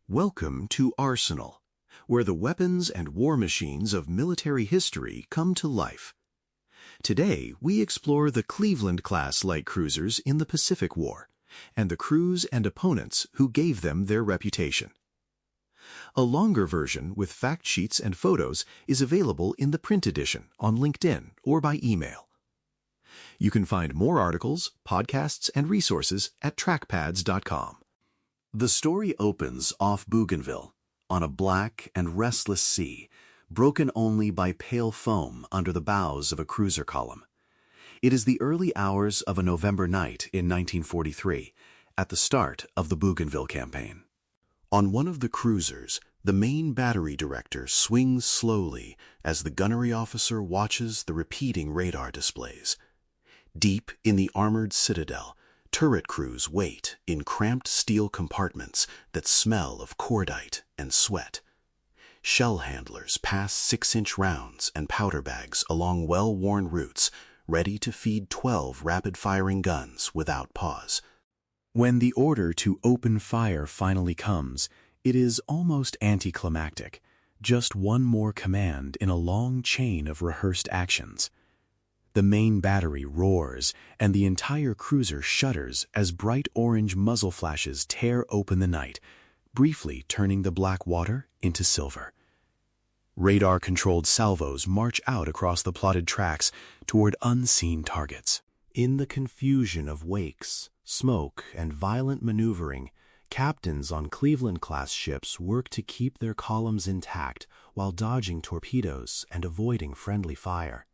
Welcome to Arsenal, where the weapons and war machines of military history come to life. Today, we explore the Cleveland-class light cruisers in the Pacific War, and the crews and opponents who gave them their reputation. A longer version with fact sheets and photos is available in the print edition on LinkedIn or by email. You can find more articles, podcasts, and resources at trackpads.com. The story opens off Bougainville, on a black and restless sea, broken only by pale foam under the bows of a cruiser column. It is the early hours of a November night in 1943, at the start of the Bougainville campaign. On one of the cruisers, the main battery director swings slowly as the gunnery officer watches the repeating radar displays. Deep in the armored citadel, turret crews wait in cramped steel compartments that smell of cordite and sweat. Shell handlers pass 6-inch rounds and powder bags along well-worn routes, ready to feed 12 rapid-firing guns without pause. When the order to open fire finally comes, it is almost anticlimactic, just one more command in a long chain of rehearsed actions. The main battery roars, and the entire cruiser shudders as bright orange muzzle flashes tear open the night, briefly turning the black water into silver. Radar-controlled salvos march out across the plotted tracks toward unseen targets. In the confusion of wakes, smoke, and violent maneuvering, captains on Cleveland-class ships work to keep their columns intact while dodging torpedoes and avoiding friendly fire.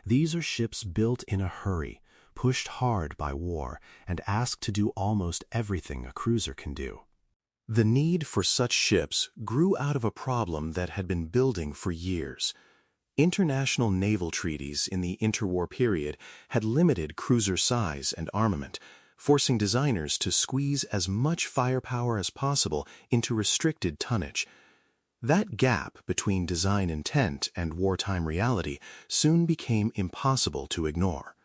These are ships built in a hurry, pushed hard by war, and asked to do almost everything a cruiser can do. The need for such ships grew out of a problem that had been building for years. International naval treaties in the interwar period had limited cruiser size and armament, forcing designers to squeeze as much firepower as possible into restricted tonnage. That gap between design intent and wartime reality soon became impossible to ignore.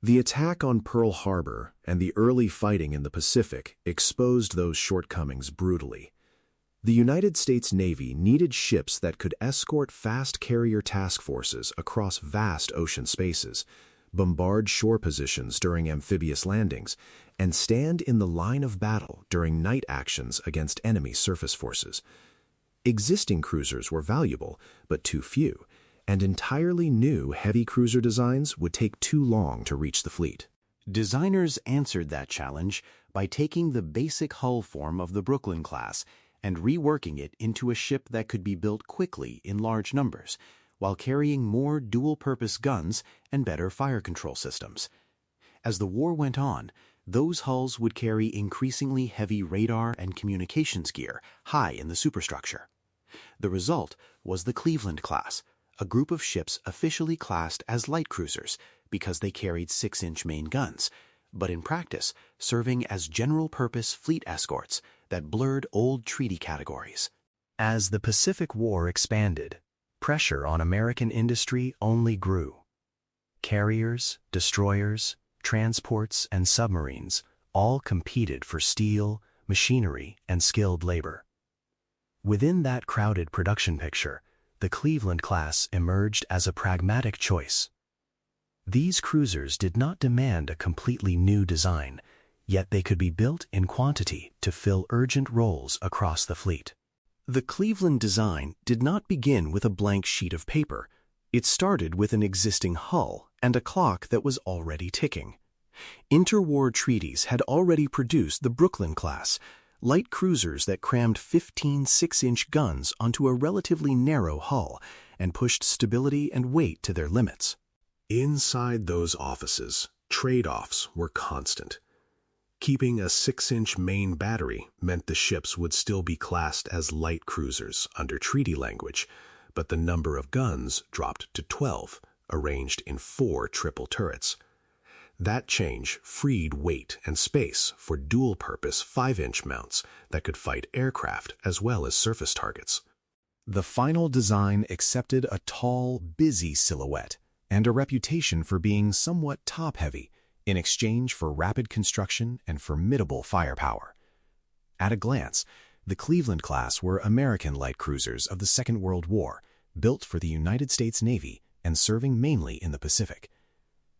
The attack on Pearl Harbor and the early fighting in the Pacific exposed those shortcomings brutally. The United States Navy needed ships that could escort fast carrier task forces across vast ocean spaces, bombard shore positions during amphibious landings, and stand in the line of battle during night actions against enemy surface forces. Existing cruisers were valuable, but too few, and entirely new heavy cruiser designs would take too long to reach the fleet. Designers answered that challenge by taking the basic hull form of the Brooklyn class and reworking it into a ship that could be built quickly in large numbers, while carrying more dual-purpose guns and better fire control systems. As the war went on, those hulls would carry increasingly heavy radar and communications gear high in the superstructure. The result was the Cleveland class, a group of ships officially classed as light cruisers because they carried 6-inch main guns, but in practice serving as general-purpose fleet escorts that blurred old treaty categories. As the Pacific War expanded, pressure on American industry only grew. Carriers, destroyers, transports, and submarines all competed for steel, machinery, and skilled labor. Within that crowded production picture, the Cleveland class emerged as a pragmatic choice. These cruisers did not demand a completely new design, yet they could be built in quantity to fill urgent roles across the fleet. The Cleveland design did not begin with a blank sheet of paper. It started with an existing hull and a clock that was already ticking. Interwar treaties had already produced the Brooklyn class, light cruisers that crammed 15 6-inch guns onto a relatively narrow hull and pushed stability and weight to their limits. Inside those offices, tradeoffs were constant. Keeping a 6-inch main battery meant the ships would still be classed as light cruisers under treaty language, but the number of guns dropped to 12, arranged in 4 triple turrets. That change freed weight and space for dual-purpose 5-inch mounts that could fight aircraft as well as surface targets. The final design accepted a tall, busy silhouette and a reputation for being somewhat top-heavy in exchange for rapid construction and formidable firepower. At a glance, The Cleveland-class were American light cruisers of the Second World War, built for the United States Navy and serving mainly in the Pacific.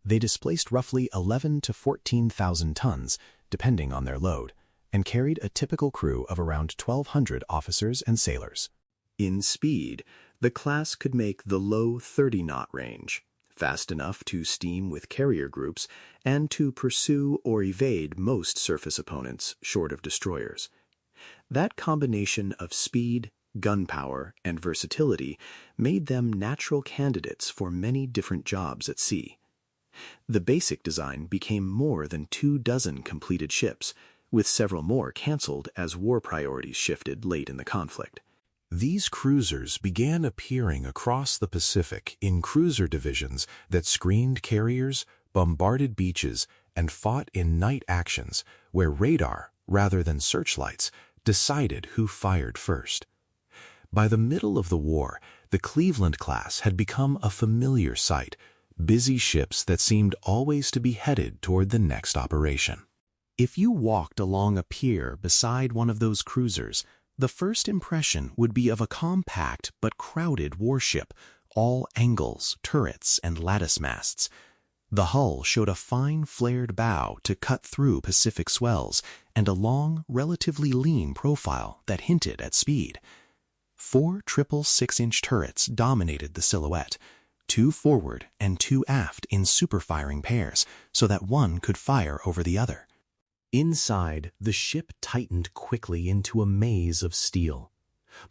They displaced roughly 11 to 14,000 tons, depending on their load, and carried a typical crew of around 1,200 officers and sailors. In speed, the class could make the low 30-knot range, fast enough to steam with carrier groups and to pursue or evade most surface opponents short of destroyers. That combination of speed, gunpowder, and versatility made them natural candidates for many different jobs at sea. The basic design became more than 24 completed ships, with several more canceled as war priorities shifted late in the conflict. These cruisers began appearing across the Pacific in cruiser divisions that screened carriers, bombarded beaches, and fought in night actions where radar, rather than searchlights, decided who fired first. By the middle of the war, the Cleveland-class had become a familiar sight, busy ships that seemed always to be headed toward the next operation. If you walked along a pier beside one of those cruisers, the first impression would be of a compact but crowded warship, all angles, turrets, and lattice masts. The hull showed a fine flared bow to cut through Pacific swells and a long, relatively lean profile that hinted at speed. 4 triple 6-inch turrets dominated the silhouette, 2 forward and 2 aft in super-firing pairs so that one could fire over the other. Inside, the ship tightened quickly into a maze of steel.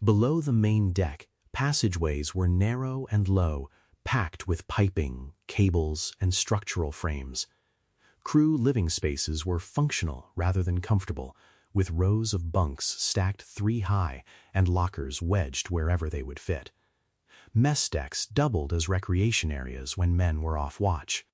Below the main deck, passageways were narrow and low, packed with piping, cables, and structural frames. Crew living spaces were functional rather than comfortable, with rows of bunks stacked 3 high and lockers wedged wherever they would fit. Mess decks doubled as recreation areas when men were off watch.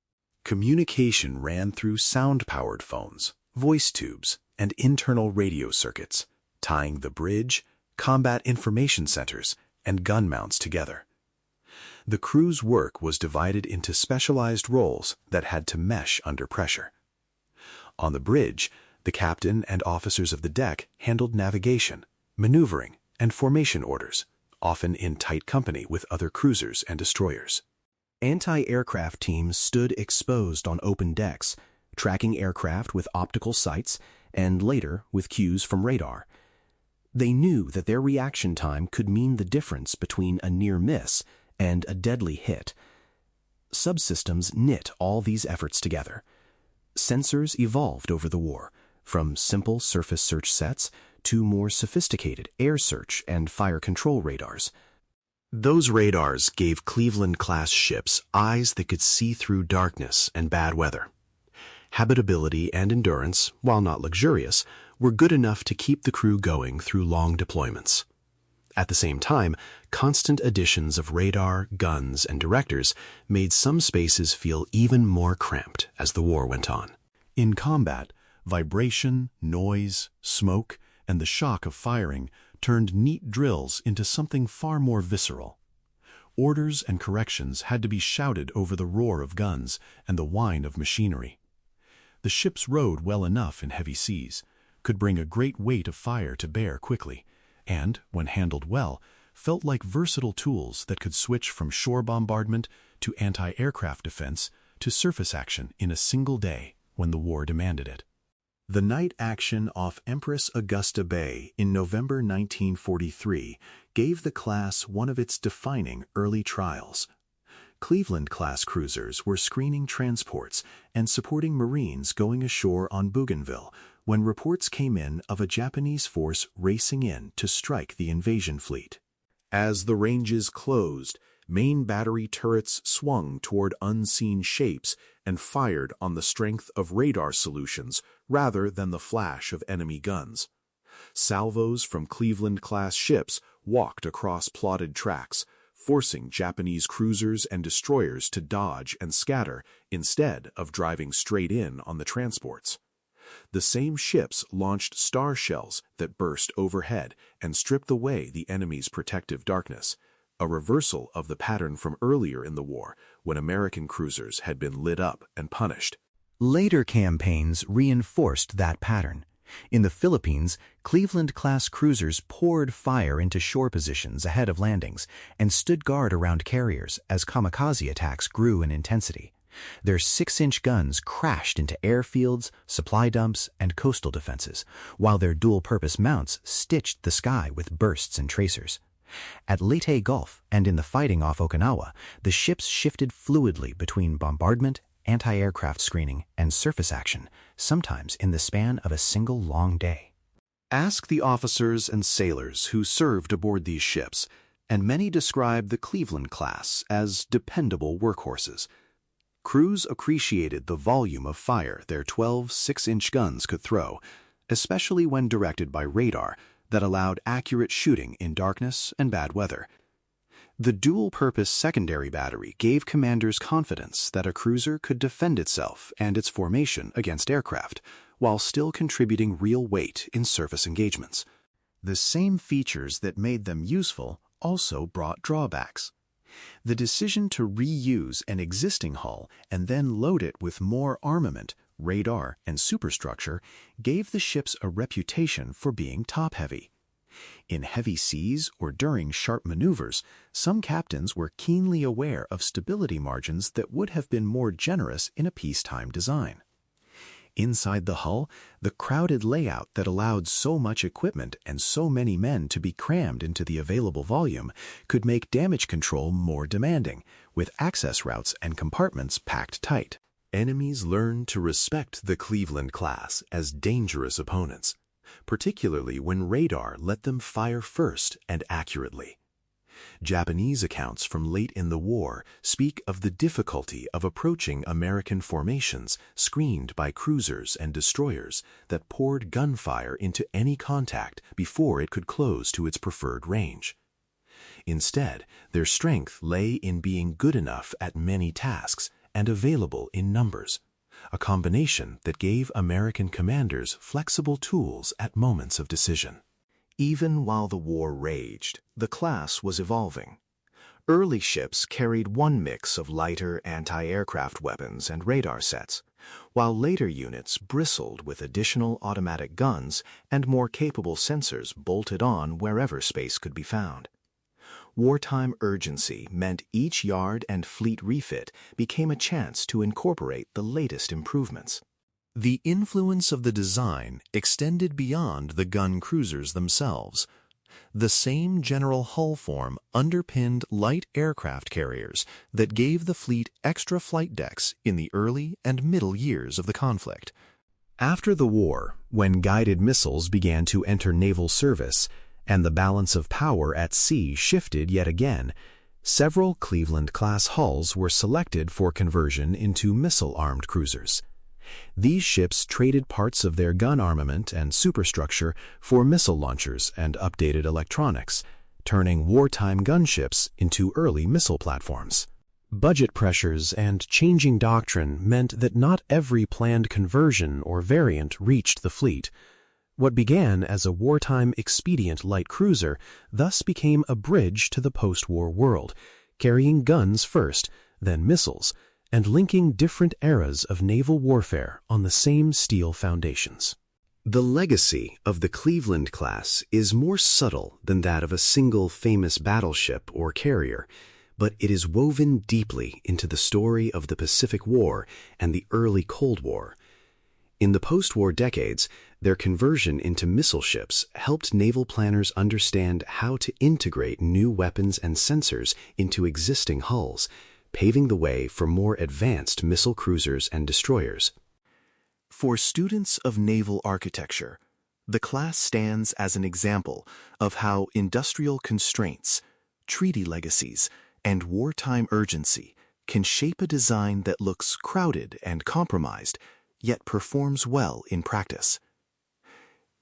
Communication ran through sound-powered phones, voice tubes, and internal radio circuits, tying the bridge, combat information centers, and gun mounts together. The crew's work was divided into specialized roles that had to mesh under pressure. On the bridge, the captain and officers of the deck handled navigation, maneuvering, and formation orders, often in tight company with other cruisers and destroyers. Anti-aircraft teams stood exposed on open decks, tracking aircraft with optical sights and later with cues from radar. They knew that their reaction time could mean the difference between a near miss and a deadly hit. Subsystems knit all these efforts together. Sensors evolved over the war, from simple surface search sets to more sophisticated air search and fire control radars. Those radars gave Cleveland-class ships eyes that could see through darkness and bad weather. Habitability and endurance, while not luxurious, were good enough to keep the crew going through long deployments. At the same time, constant additions of radar, guns, and directors made some spaces feel even more cramped as the war went on. In combat, vibration, noise, smoke, and the shock of firing turned neat drills into something far more visceral. Orders and corrections had to be shouted over the roar of guns and the whine of machinery. The ships rode well enough in heavy seas, could bring a great weight of fire to bear quickly, and, when handled well, felt like versatile tools that could switch from shore bombardment to anti-aircraft defense to surface action in a single day when the war demanded it. The night action off Empress Augusta Bay in November 1943 gave the class one of its defining early trials. Cleveland-class cruisers were screening transports and supporting Marines going ashore on Bougainville when reports came in of a Japanese force racing in to strike the invasion fleet. As the ranges closed, main battery turrets swung toward unseen shapes and fired on the strength of radar solutions rather than the flash of enemy guns. Salvos from Cleveland-class ships walked across plotted tracks, forcing Japanese cruisers and destroyers to dodge and scatter instead of driving straight in on the transports. The same ships launched star shells that burst overhead and stripped away the enemy's protective darkness, a reversal of the pattern from earlier in the war when American cruisers had been lit up and punished. Later campaigns reinforced that pattern. In the Philippines, Cleveland-class cruisers poured fire into shore positions ahead of landings and stood guard around carriers as kamikaze attacks grew in intensity. Their 6-inch guns crashed into airfields, supply dumps, and coastal defenses, while their dual-purpose mounts stitched the sky with bursts and tracers. At Leyte Gulf and in the fighting off Okinawa, the ships shifted fluidly between bombardment, anti-aircraft screening, and surface action, sometimes in the span of a single long day. Ask the officers and sailors who served aboard these ships, and many describe the Cleveland class as dependable workhorses. Crews appreciated the volume of fire their 12 6-inch guns could throw, especially when directed by radar that allowed accurate shooting in darkness and bad weather. The dual-purpose secondary battery gave commanders confidence that a cruiser could defend itself and its formation against aircraft, while still contributing real weight in surface engagements. The same features that made them useful also brought drawbacks. The decision to reuse an existing hull and then load it with more armament, radar, and superstructure gave the ships a reputation for being top-heavy. In heavy seas or during sharp maneuvers, some captains were keenly aware of stability margins that would have been more generous in a peacetime design. Inside the hull, the crowded layout that allowed so much equipment and so many men to be crammed into the available volume could make damage control more demanding, with access routes and compartments packed tight. Enemies learned to respect the Cleveland class as dangerous opponents, particularly when radar let them fire first and accurately. Japanese accounts from late in the war speak of the difficulty of approaching American formations screened by cruisers and destroyers that poured gunfire into any contact before it could close to its preferred range. Instead, their strength lay in being good enough at many tasks and available in numbers, a combination that gave American commanders flexible tools at moments of decision. Even while the war raged, the class was evolving. Early ships carried one mix of lighter anti-aircraft weapons and radar sets, while later units bristled with additional automatic guns and more capable sensors bolted on wherever space could be found. Wartime urgency meant each yard and fleet refit became a chance to incorporate the latest improvements. The influence of the design extended beyond the gun cruisers themselves. The same general hull form underpinned light aircraft carriers that gave the fleet extra flight decks in the early and middle years of the conflict. After the war, when guided missiles began to enter naval service and the balance of power at sea shifted yet again, several Cleveland-class hulls were selected for conversion into missile-armed cruisers. These ships traded parts of their gun armament and superstructure for missile launchers and updated electronics, turning wartime gunships into early missile platforms. Budget pressures and changing doctrine meant that not every planned conversion or variant reached the fleet. What began as a wartime expedient light cruiser thus became a bridge to the post-war world, carrying guns first, then missiles, and linking different eras of naval warfare on the same steel foundations. The legacy of the Cleveland class is more subtle than that of a single famous battleship or carrier, but it is woven deeply into the story of the Pacific War and the early Cold War. In the post-war decades, their conversion into missile ships helped naval planners understand how to integrate new weapons and sensors into existing hulls, paving the way for more advanced missile cruisers and destroyers. For students of naval architecture, the class stands as an example of how industrial constraints, treaty legacies, and wartime urgency can shape a design that looks crowded and compromised, yet performs well in practice.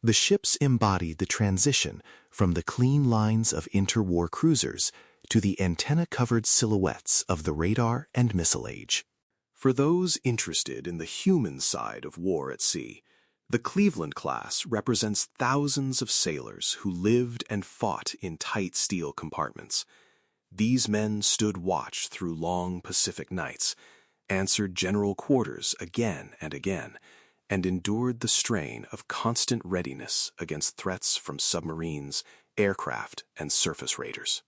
The ships embody the transition from the clean lines of interwar cruisers to the antenna-covered silhouettes of the radar and missile age. For those interested in the human side of war at sea, the Cleveland class represents thousands of sailors who lived and fought in tight steel compartments. These men stood watch through long Pacific nights, answered general quarters again and again, and endured the strain of constant readiness against threats from submarines, aircraft, and surface raiders.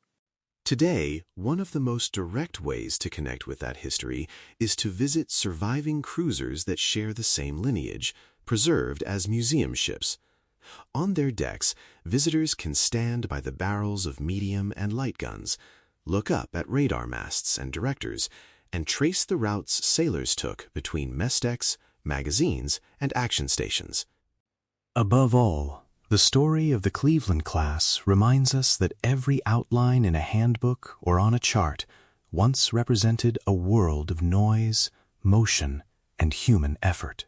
Today, one of the most direct ways to connect with that history is to visit surviving cruisers that share the same lineage, preserved as museum ships. On their decks, visitors can stand by the barrels of medium and light guns, look up at radar masts and directors, and trace the routes sailors took between mess decks, magazines, and action stations. Above all, the story of the Cleveland class reminds us that every outline in a handbook or on a chart once represented a world of noise, motion, and human effort.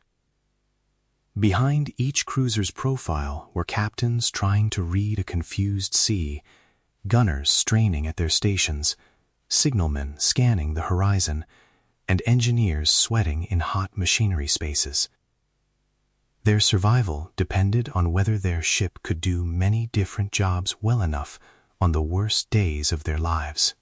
Behind each cruiser's profile were captains trying to read a confused sea, gunners straining at their stations, signalmen scanning the horizon, and engineers sweating in hot machinery spaces. Their survival depended on whether their ship could do many different jobs well enough on the worst days of their lives.